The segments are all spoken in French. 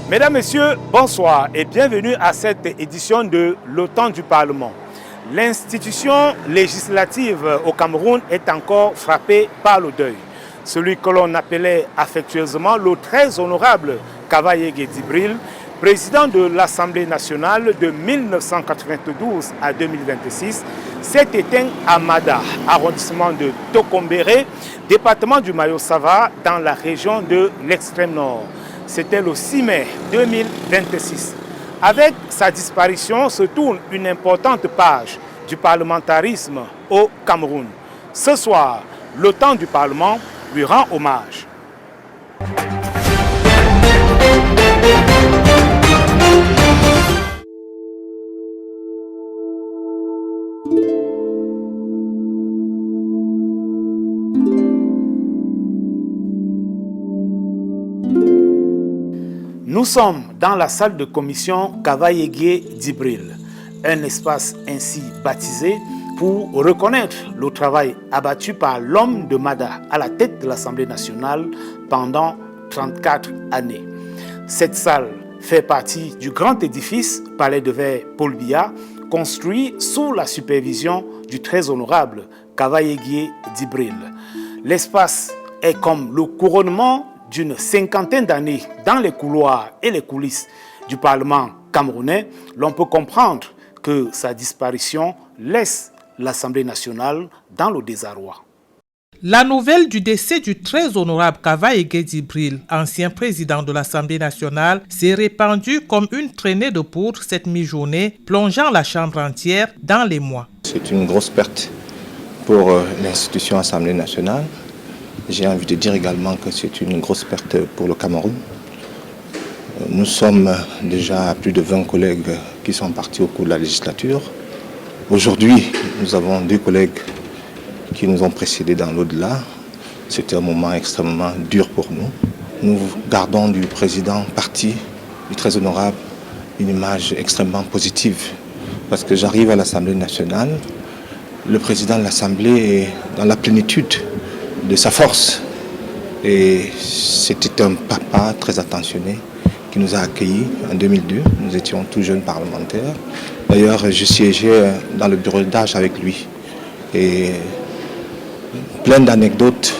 Mesdames, Messieurs, bonsoir et bienvenue à cette édition de l'Automne du Parlement. L'institution législative au Cameroun est encore frappée par le deuil. Celui que l'on appelait affectueusement le très honorable Kavaye Djibril, président de l'Assemblée nationale de 1992 à 2026, s'est éteint à Mada, arrondissement de Tokombéré, département du Mayo-Sava, dans la région de l'extrême nord. C'était le 6 mai 2026. Avec sa disparition se tourne une importante page du parlementarisme au Cameroun. Ce soir, le temps du Parlement lui rend hommage. Nous sommes dans la salle de commission Kavaye Djibril, un espace ainsi baptisé pour reconnaître le travail abattu par l'homme de Mada à la tête de l'Assemblée nationale pendant 34 années. Cette salle fait partie du grand édifice Palais de Verre Paul Biya, construit sous la supervision du très honorable Kavaye Djibril. L'espace est comme le couronnement d'une cinquantaine d'années dans les couloirs et les coulisses du Parlement camerounais. L'on peut comprendre que sa disparition laisse l'Assemblée nationale dans le désarroi. La nouvelle du décès du très honorable Kavaye Djibril, ancien président de l'Assemblée nationale, s'est répandue comme une traînée de poudre cette mi-journée, plongeant la Chambre entière dans les mois. C'est une grosse perte pour l'institution Assemblée nationale. J'ai envie de dire également que c'est une grosse perte pour le Cameroun. Nous sommes déjà à plus de 20 collègues qui sont partis au cours de la législature. Aujourd'hui, nous avons 2 collègues qui nous ont précédés dans l'au-delà. C'était un moment extrêmement dur pour nous. Nous gardons du président parti, du très honorable, une image extrêmement positive. Parce que j'arrive à l'Assemblée nationale, le président de l'Assemblée est dans la plénitude de sa force. Et c'était un papa très attentionné qui nous a accueillis en 2002. Nous étions tout jeunes parlementaires. D'ailleurs, je siégeais dans le bureau d'âge avec lui. Et plein d'anecdotes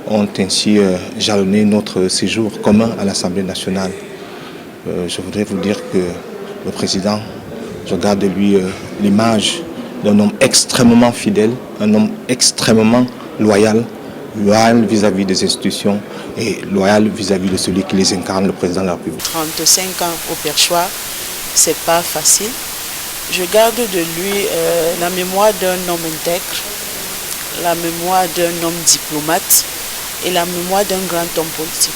ont ainsi jalonné notre séjour commun à l'Assemblée nationale. Je voudrais vous dire que le président, je garde de lui l'image d'un homme extrêmement fidèle, un homme extrêmement loyal vis-à-vis des institutions et loyal vis-à-vis de celui qui les incarne, le président de la République. 35 ans au perchoir, c'est pas facile. Je garde de lui la mémoire d'un homme intègre, la mémoire d'un homme diplomate et la mémoire d'un grand homme politique.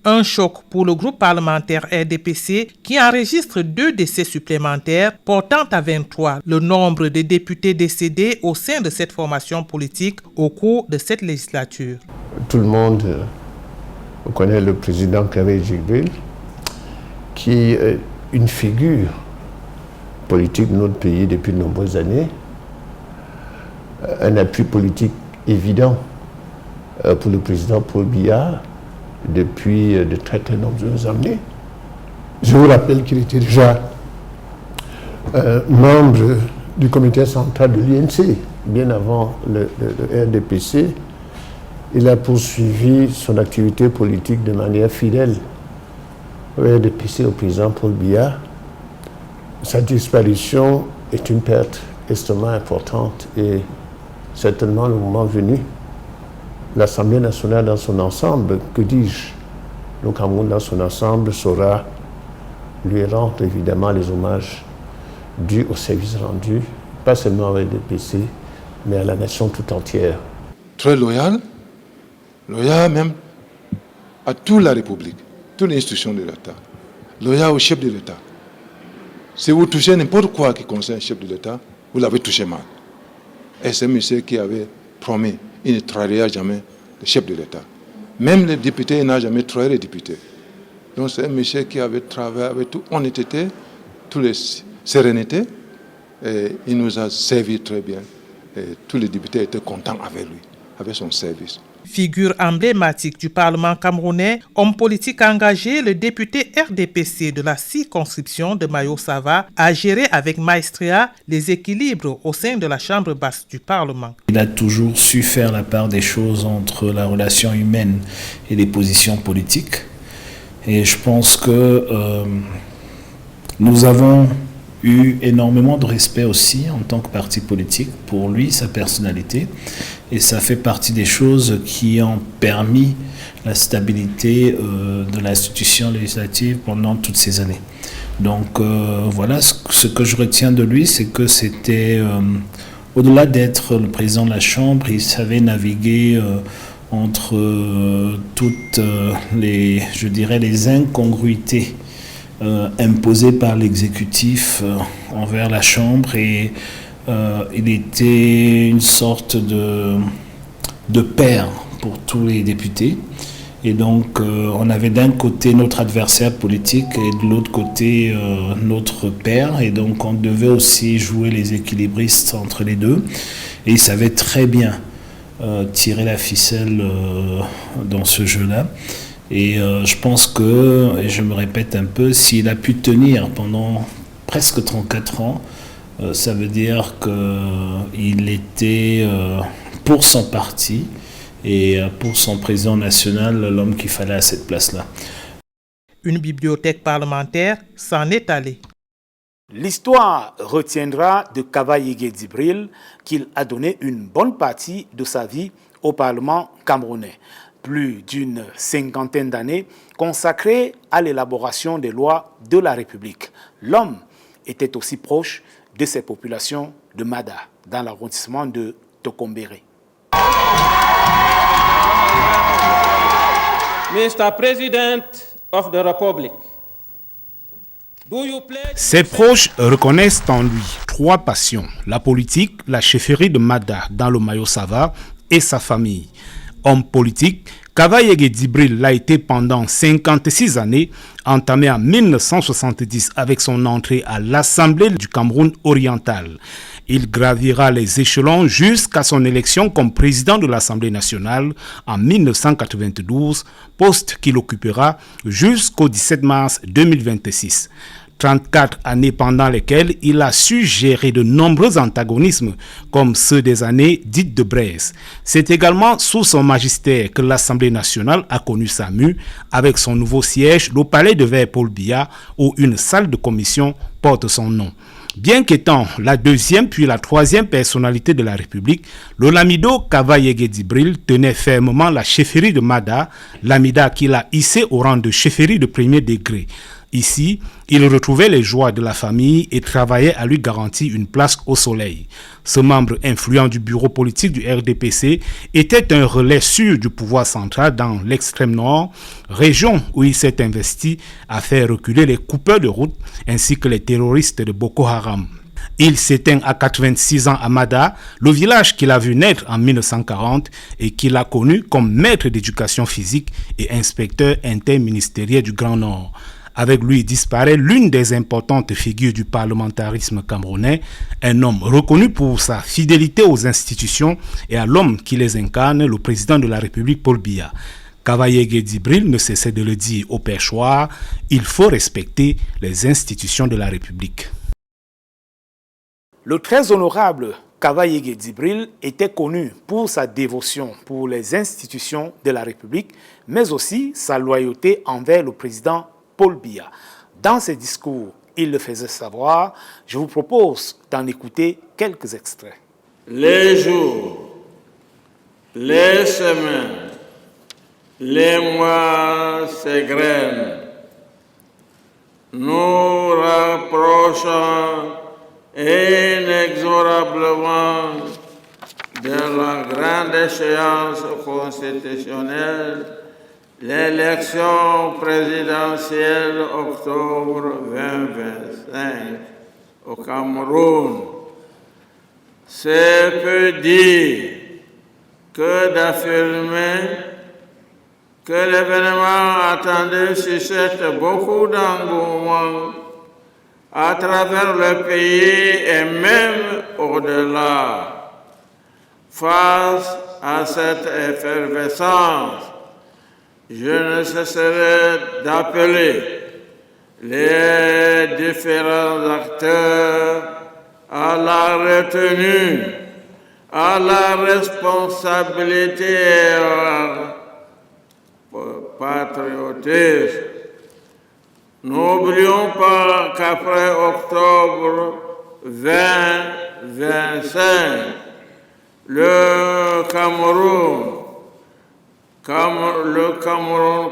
Un choc pour le groupe parlementaire RDPC qui enregistre 2 décès supplémentaires, portant à 23 le nombre de députés décédés au sein de cette formation politique au cours de cette législature. Tout le monde connaît le président Kavaye Djibril, qui est une figure politique de notre pays depuis de nombreuses années, un appui politique évident pour le président Paul Biya depuis de très très nombreuses années. Je vous rappelle qu'il était déjà membre du comité central de l'INC, bien avant le RDPC. Il a poursuivi son activité politique de manière fidèle au RDPC, au président Paul Biya. Sa disparition est une perte extrêmement importante et certainement le moment venu, l'Assemblée nationale dans son ensemble, que dis-je, le Cameroun dans son ensemble saura lui rendre évidemment les hommages dus au service rendu, pas seulement au RDPC, mais à la nation tout entière. Très loyal même à toute la République, toutes les institutions de l'État, loyal au chef de l'État. Si vous touchez n'importe quoi qui concerne le chef de l'État, vous l'avez touché mal. Et c'est un monsieur qui avait promis, il ne trahira jamais le chef de l'État. Même les députés, il n'a jamais trahi les députés. Donc c'est un monsieur qui avait travaillé avec toute honnêteté, toute la sérénité, et il nous a servi très bien. Et tous les députés étaient contents avec lui, avec son service. Figure emblématique du Parlement camerounais, homme politique engagé, le député RDPC de la circonscription de Mayo-Sava a géré avec maestria les équilibres au sein de la Chambre basse du Parlement. Il a toujours su faire la part des choses entre la relation humaine et les positions politiques. Et je pense que nous avons eu énormément de respect aussi en tant que parti politique pour lui, sa personnalité. Et ça fait partie des choses qui ont permis la stabilité de l'institution législative pendant toutes ces années. Donc voilà, ce que je retiens de lui, c'est que c'était, au-delà d'être le président de la Chambre, il savait naviguer entre toutes les, je dirais, les incongruités imposées par l'exécutif envers la Chambre, et il était une sorte de père pour tous les députés. Et donc on avait d'un côté notre adversaire politique et de l'autre côté notre père, et donc on devait aussi jouer les équilibristes entre les deux, et il savait très bien tirer la ficelle dans ce jeu-là. Et je pense que, et je me répète un peu, s'il a pu tenir pendant presque 34 ans, ça veut dire qu'il était pour son parti et pour son président national l'homme qu'il fallait à cette place-là. Une bibliothèque parlementaire s'en est allée. L'histoire retiendra de Kava-Yégué Djibril qu'il a donné une bonne partie de sa vie au Parlement camerounais. Plus d'une cinquantaine d'années consacrées à l'élaboration des lois de la République. L'homme était aussi proche de ces populations de Mada, dans l'arrondissement de Tokombéré. Mr. President of the Republic, ses proches reconnaissent en lui trois passions: la politique, la chefferie de Mada dans le Mayo-Sava et sa famille. Homme politique, Kava-Yégué Djibril l'a été pendant 56 années, entamé en 1970 avec son entrée à l'Assemblée du Cameroun oriental. Il gravira les échelons jusqu'à son élection comme président de l'Assemblée nationale en 1992, poste qu'il occupera jusqu'au 17 mars 2026. 34 années pendant lesquelles il a su gérer de nombreux antagonismes comme ceux des années dites de Braise. C'est également sous son magistère que l'Assemblée nationale a connu sa mue avec son nouveau siège, le palais de Verre Paul Biya, où une salle de commission porte son nom. Bien qu'étant la deuxième puis la troisième personnalité de la République, le Lamido Kava-Yégué Djibril tenait fermement la chefferie de Mada, l'Amida qu'il a hissé au rang de chefferie de premier degré. Ici, il retrouvait les joies de la famille et travaillait à lui garantir une place au soleil. Ce membre influent du bureau politique du RDPC était un relais sûr du pouvoir central dans l'extrême nord, région où il s'est investi à faire reculer les coupeurs de route ainsi que les terroristes de Boko Haram. Il s'éteint à 86 ans à Mada, le village qu'il a vu naître en 1940 et qu'il a connu comme maître d'éducation physique et inspecteur interministériel du Grand Nord. Avec lui disparaît l'une des importantes figures du parlementarisme camerounais, un homme reconnu pour sa fidélité aux institutions et à l'homme qui les incarne, le président de la République Paul Biya. Kava-Yégué Djibril ne cessait de le dire au perchoir, il faut respecter les institutions de la République. Le très honorable Kava-Yégué Djibril était connu pour sa dévotion pour les institutions de la République, mais aussi sa loyauté envers le président Paul Biya. Dans ses discours, il le faisait savoir. Je vous propose d'en écouter quelques extraits. Les jours, les semaines, les mois s'égrènent, nous rapprochons inexorablement de la grande échéance constitutionnelle, l'élection présidentielle octobre 2025 au Cameroun. C'est peu dire que d'affirmer que l'événement attendu suscite beaucoup d'engouement à travers le pays et même au-delà, face à cette effervescence, je ne cesserai d'appeler les différents acteurs à la retenue, à la responsabilité et au patriotisme. N'oublions pas qu'après octobre 2025, le Cameroun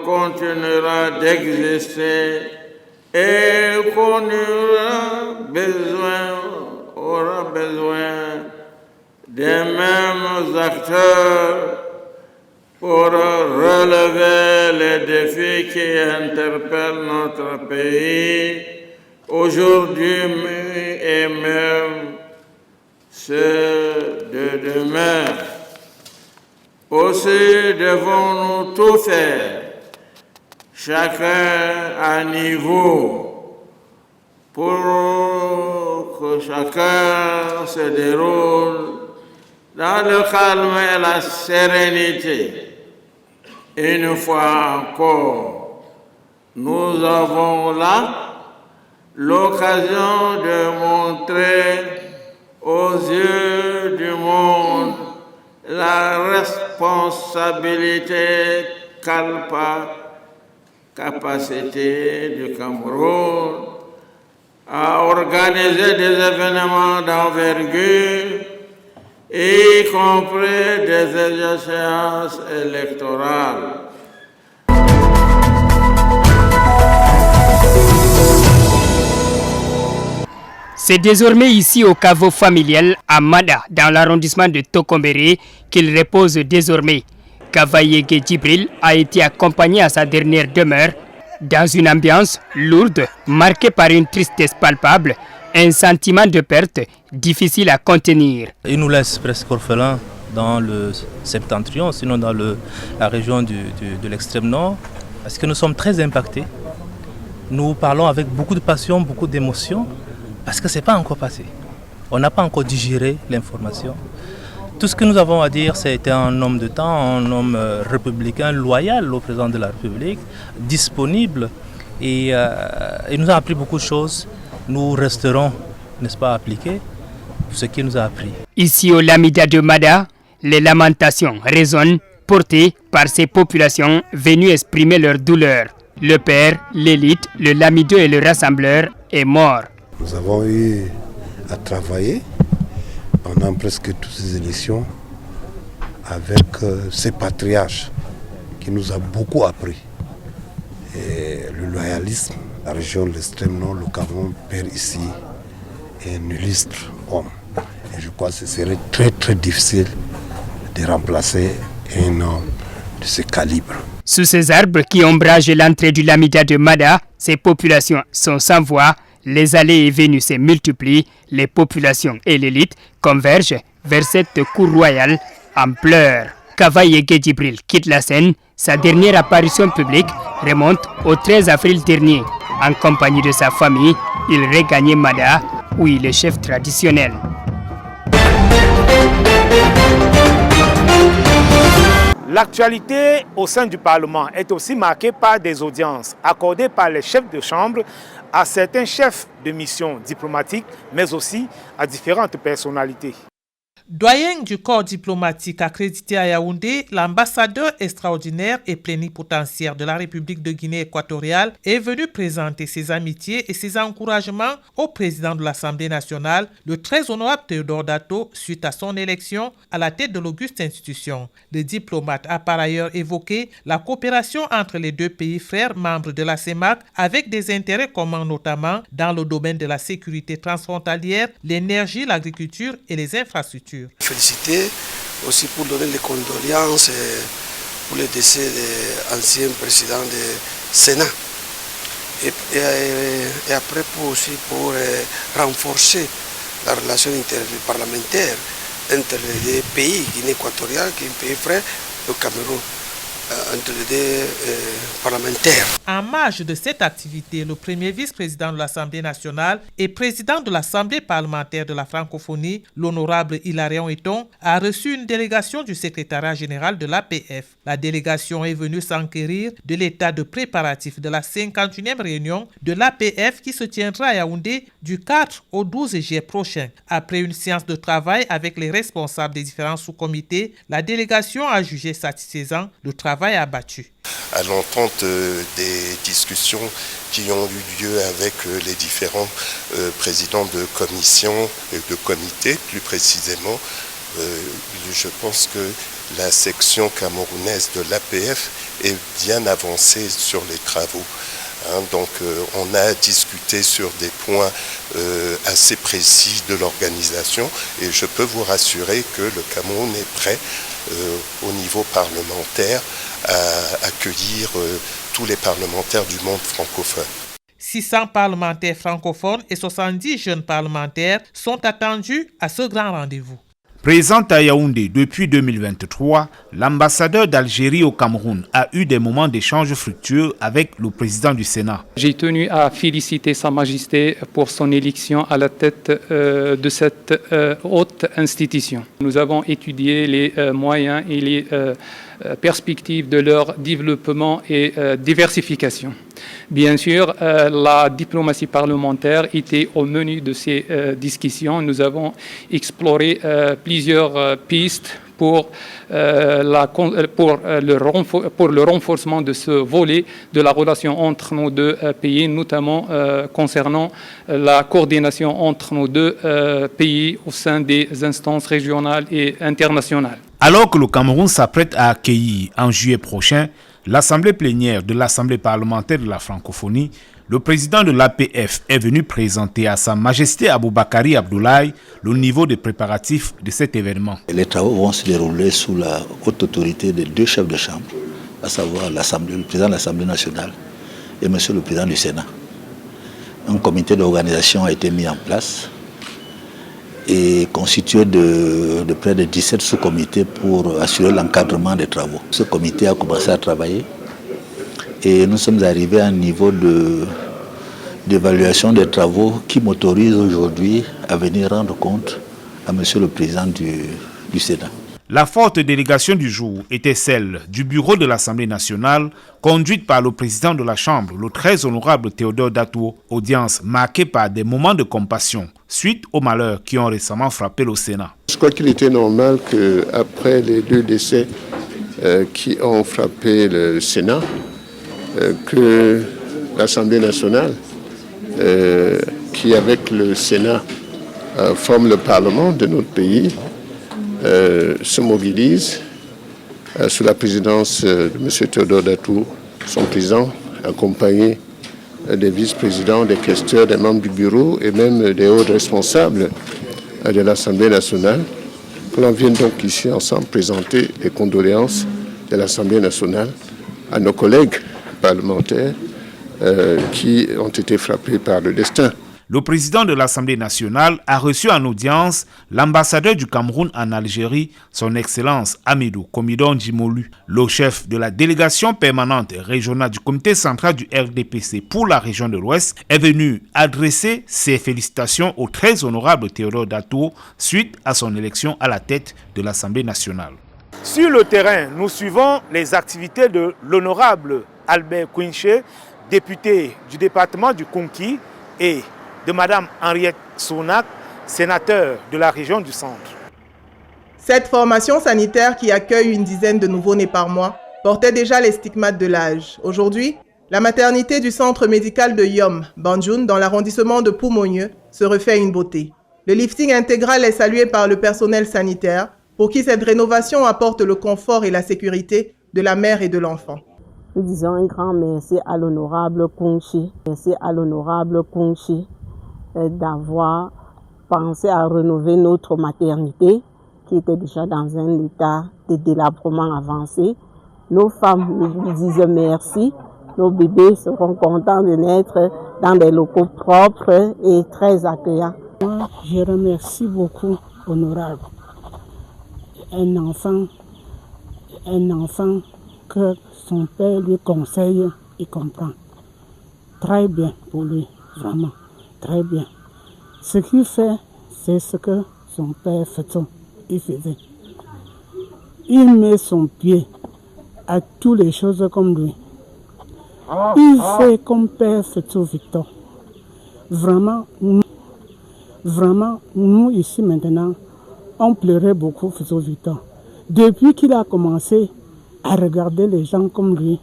continuera d'exister et qu'on aura besoin des mêmes acteurs pour relever les défis qui interpellent notre pays aujourd'hui et même ceux de demain. Aussi devons-nous tout faire, chacun à niveau, pour que chacun se déroule dans le calme et la sérénité. Une fois encore, nous avons là l'occasion de montrer aux yeux du monde la responsabilité capacité du Cameroun à organiser des événements d'envergure, y compris des échéances électorales. C'est désormais ici au caveau familial à Mada, dans l'arrondissement de Tokombéré, qu'il repose désormais. Kavaïege Djibril a été accompagné à sa dernière demeure dans une ambiance lourde, marquée par une tristesse palpable, un sentiment de perte difficile à contenir. Il nous laisse presque orphelins dans le septentrion, sinon dans la région de l'extrême nord, parce que nous sommes très impactés. Nous parlons avec beaucoup de passion, beaucoup d'émotion, parce que ce n'est pas encore passé. On n'a pas encore digéré l'information. Tout ce que nous avons à dire, c'était un homme de temps, un homme républicain, loyal au président de la République, disponible, et il nous a appris beaucoup de choses. Nous resterons, n'est-ce pas, appliqués pour ce qu'il nous a appris. Ici au Lamida de Mada, les lamentations résonnent, portées par ces populations venues exprimer leur douleur. Le père, l'élite, le Lamido et le rassembleur est mort. Nous avons eu à travailler pendant presque toutes ces élections avec ces patriarches qui nous a beaucoup appris. Et le loyalisme, la région de l'extrême nord, le Cameroun perd ici un illustre homme. Et je crois que ce serait très très difficile de remplacer un homme de ce calibre. Sous ces arbres qui ombragent l'entrée du Lamida de Mada, ces populations sont sans voix. Les allées et venues se multiplient, les populations et l'élite convergent vers cette cour royale en pleurs. Kavaïege Djibril quitte la scène. Sa dernière apparition publique remonte au 13 avril dernier. En compagnie de sa famille, il regagnait Mada, où il est chef traditionnel. L'actualité au sein du Parlement est aussi marquée par des audiences accordées par les chefs de chambre à certains chefs de mission diplomatiques, mais aussi à différentes personnalités. Doyen du corps diplomatique accrédité à Yaoundé, l'ambassadeur extraordinaire et plénipotentiaire de la République de Guinée équatoriale est venu présenter ses amitiés et ses encouragements au président de l'Assemblée nationale, le très honorable Théodore Dato, suite à son élection à la tête de l'auguste institution. Le diplomate a par ailleurs évoqué la coopération entre les deux pays frères membres de la CEMAC avec des intérêts communs notamment dans le domaine de la sécurité transfrontalière, l'énergie, l'agriculture et les infrastructures. Féliciter aussi pour donner les condoléances pour le décès de l'ancien président du Sénat. Et après aussi pour renforcer la relation interparlementaire entre les deux pays, Guinée équatoriale qui est un pays frère, le Cameroun. entre les deux parlementaires. En marge de cette activité, le premier vice-président de l'Assemblée nationale et président de l'Assemblée parlementaire de la francophonie, l'honorable Hilarion Eton, a reçu une délégation du secrétariat général de l'APF. La délégation est venue s'enquérir de l'état de préparatif de la 51e réunion de l'APF qui se tiendra à Yaoundé du 4 au 12 juillet prochain. Après une séance de travail avec les responsables des différents sous-comités, la délégation a jugé satisfaisant le travail abattu. À l'entente des discussions qui ont eu lieu avec les différents présidents de commissions et de comités, plus précisément, je pense que la section camerounaise de l'APF est bien avancée sur les travaux. Donc on a discuté sur des points assez précis de l'organisation et je peux vous rassurer que le Cameroun est prêt au niveau parlementaire à accueillir tous les parlementaires du monde francophone. 600 parlementaires francophones et 70 jeunes parlementaires sont attendus à ce grand rendez-vous. Présent à Yaoundé depuis 2023, l'ambassadeur d'Algérie au Cameroun a eu des moments d'échange fructueux avec le président du Sénat. J'ai tenu à féliciter Sa Majesté pour son élection à la tête de cette haute institution. Nous avons étudié les moyens et les perspectives de leur développement et diversification. Bien sûr, la diplomatie parlementaire était au menu de ces discussions. Nous avons exploré plusieurs pistes pour le renforcement de ce volet de la relation entre nos deux pays, notamment concernant la coordination entre nos deux pays au sein des instances régionales et internationales. Alors que le Cameroun s'apprête à accueillir en juillet prochain l'Assemblée plénière de l'Assemblée parlementaire de la francophonie, le président de l'APF est venu présenter à Sa Majesté Aboubakari Abdoulaye le niveau des préparatifs de cet événement. Les travaux vont se dérouler sous la haute autorité des deux chefs de chambre, à savoir le président de l'Assemblée nationale et monsieur le président du Sénat. Un comité d'organisation a été mis en place et constitué de près de 17 sous-comités pour assurer l'encadrement des travaux. Ce comité a commencé à travailler et nous sommes arrivés à un niveau d'évaluation des travaux qui m'autorise aujourd'hui à venir rendre compte à monsieur le président du Sénat. La forte délégation du jour était celle du bureau de l'Assemblée nationale, conduite par le président de la Chambre, le très honorable Théodore Datuo, audience marquée par des moments de compassion suite aux malheurs qui ont récemment frappé le Sénat. Je crois qu'il était normal qu'après les deux décès qui ont frappé le Sénat, que l'Assemblée nationale, qui avec le Sénat forme le Parlement de notre pays, se mobilise sous la présidence de M. Théodore Datuo, son président, accompagné des vice-présidents, des questeurs, des membres du bureau et même des hauts responsables de l'Assemblée nationale. Que l'on vienne donc ici ensemble présenter les condoléances de l'Assemblée nationale à nos collègues parlementaires qui ont été frappés par le destin. Le président de l'Assemblée nationale a reçu en audience l'ambassadeur du Cameroun en Algérie, son Excellence Amidou Komidon Djimolu. Le chef de la délégation permanente régionale du comité central du RDPC pour la région de l'Ouest est venu adresser ses félicitations au très honorable Théodore Datuo suite à son élection à la tête de l'Assemblée nationale. Sur le terrain, nous suivons les activités de l'honorable Albert Quinché, député du département du Konki, et de Mme Henriette Sounak, sénateur de la région du Centre. Cette formation sanitaire qui accueille une dizaine de nouveau-nés par mois portait déjà les stigmates de l'âge. Aujourd'hui, la maternité du centre médical de Yom, Banjoun, dans l'arrondissement de Poumogneux, se refait une beauté. Le lifting intégral est salué par le personnel sanitaire pour qui cette rénovation apporte le confort et la sécurité de la mère et de l'enfant. Nous disons un grand merci à l'honorable Kunchi. Merci à l'honorable Kunchi d'avoir pensé à rénover notre maternité qui était déjà dans un état de délabrement avancé. Nos femmes nous disent merci. Nos bébés seront contents de naître dans des locaux propres et très accueillants. Moi, je remercie beaucoup l'honorable. Un enfant que son père lui conseille, il comprend. Très bien pour lui, vraiment, très bien. Ce qu'il fait, c'est ce que son père faisait. Il met son pied à toutes les choses comme lui. Il fait comme Père Feto Victor. Vraiment, nous ici maintenant, on pleurait beaucoup Feto Victor. Depuis qu'il a commencé à regarder les gens comme lui,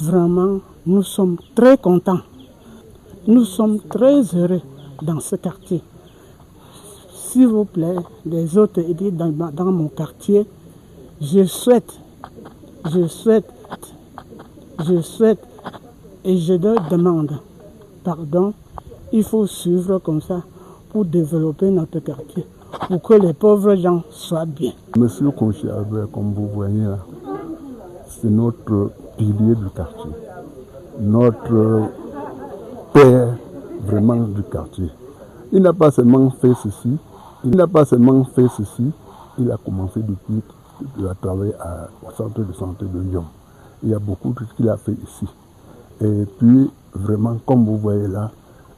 vraiment, nous sommes très contents. Nous sommes très heureux dans ce quartier. S'il vous plaît, les autres élites dans mon quartier, je souhaite et je leur demande, pardon, il faut suivre comme ça pour développer notre quartier, pour que les pauvres gens soient bien. Monsieur Konchi Albert, comme vous voyez là, c'est notre pilier du quartier, notre père vraiment du quartier. Il n'a pas seulement fait ceci, il a commencé depuis qu'il a travaillé au centre de santé de Lyon. Il y a beaucoup de ce qu'il a fait ici. Et puis, vraiment, comme vous voyez là,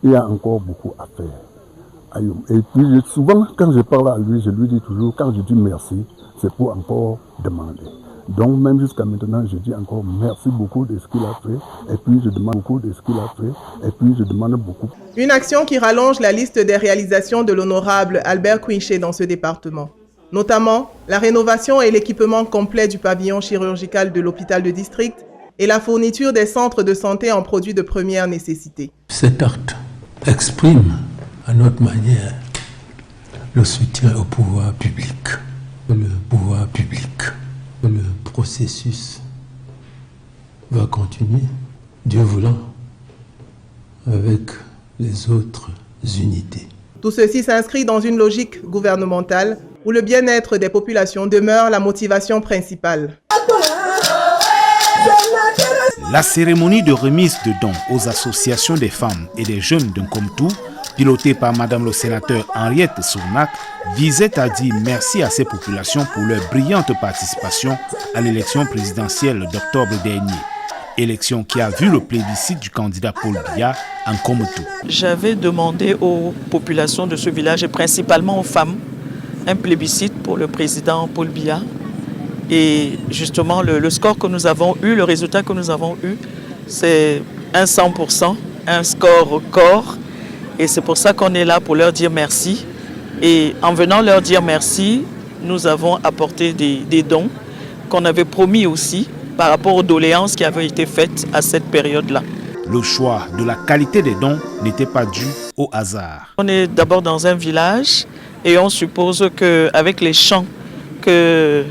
il y a encore beaucoup à faire. Et puis, souvent, quand je parle à lui, je lui dis toujours, quand je dis merci, c'est pour encore demander. Donc, même jusqu'à maintenant, je dis encore merci beaucoup de ce qu'il a fait. Et puis, je demande beaucoup de ce qu'il a fait. Et puis, je demande beaucoup. Une action qui rallonge la liste des réalisations de l'honorable Albert Kouinché dans ce département. Notamment la rénovation et l'équipement complet du pavillon chirurgical de l'hôpital de district et la fourniture des centres de santé en produits de première nécessité. Cet acte exprime à notre manière le soutien au pouvoir public. Le pouvoir public, le processus va continuer, Dieu voulant, avec les autres unités. Tout ceci s'inscrit dans une logique gouvernementale où le bien-être des populations demeure la motivation principale. La cérémonie de remise de dons aux associations des femmes et des jeunes d'Nkomtou, pilotée par Madame le sénateur Henriette Sournac, visait à dire merci à ces populations pour leur brillante participation à l'élection présidentielle d'octobre dernier. Élection qui a vu le plébiscite du candidat Paul Biya en Nkomtou. J'avais demandé aux populations de ce village et principalement aux femmes un plébiscite pour le président Paul Biya. Et justement, le score que nous avons eu, le résultat que nous avons eu, c'est un 100%, un score record. Et c'est pour ça qu'on est là pour leur dire merci. Et en venant leur dire merci, nous avons apporté des dons qu'on avait promis aussi par rapport aux doléances qui avaient été faites à cette période-là. Le choix de la qualité des dons n'était pas dû au hasard. On est d'abord dans un village et on suppose qu'avec les champs que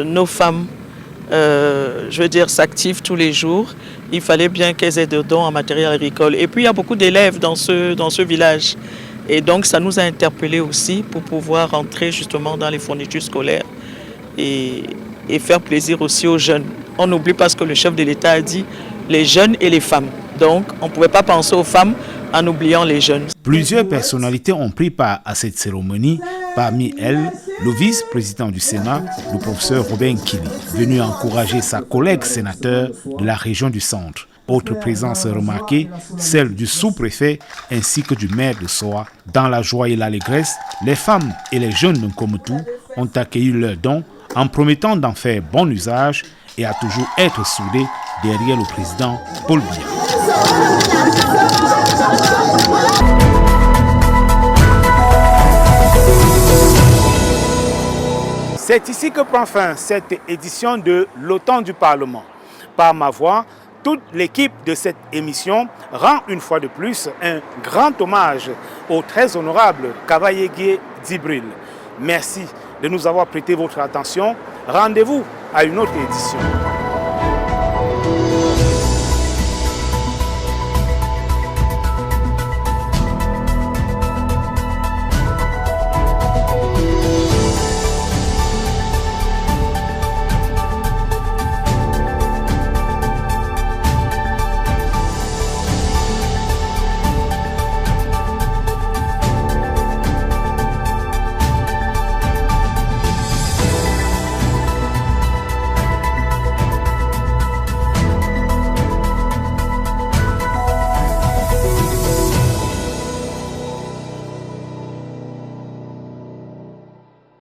nos femmes s'activent tous les jours, il fallait bien qu'elles aient des dons en matériel agricole. Et puis il y a beaucoup d'élèves dans ce village. Et donc ça nous a interpellés aussi pour pouvoir entrer justement dans les fournitures scolaires et faire plaisir aussi aux jeunes. On n'oublie pas ce que le chef de l'État a dit, les jeunes et les femmes. Donc on ne pouvait pas penser aux femmes en oubliant les jeunes. Plusieurs personnalités ont pris part à cette cérémonie, parmi elles le vice-président du Sénat, le professeur Robin Kili, venu encourager sa collègue sénateur de la région du Centre. Autre présence remarquée, celle du sous-préfet ainsi que du maire de Soa. Dans la joie et l'allégresse, les femmes et les jeunes de Nkomtou ont accueilli leurs dons en promettant d'en faire bon usage et à toujours être soudés derrière le président Paul Biya. C'est ici que prend fin cette édition de l'Automne du Parlement. Par ma voix, toute l'équipe de cette émission rend une fois de plus un grand hommage au très honorable Kavayegué Djibril. Merci de nous avoir prêté votre attention. Rendez-vous à une autre édition.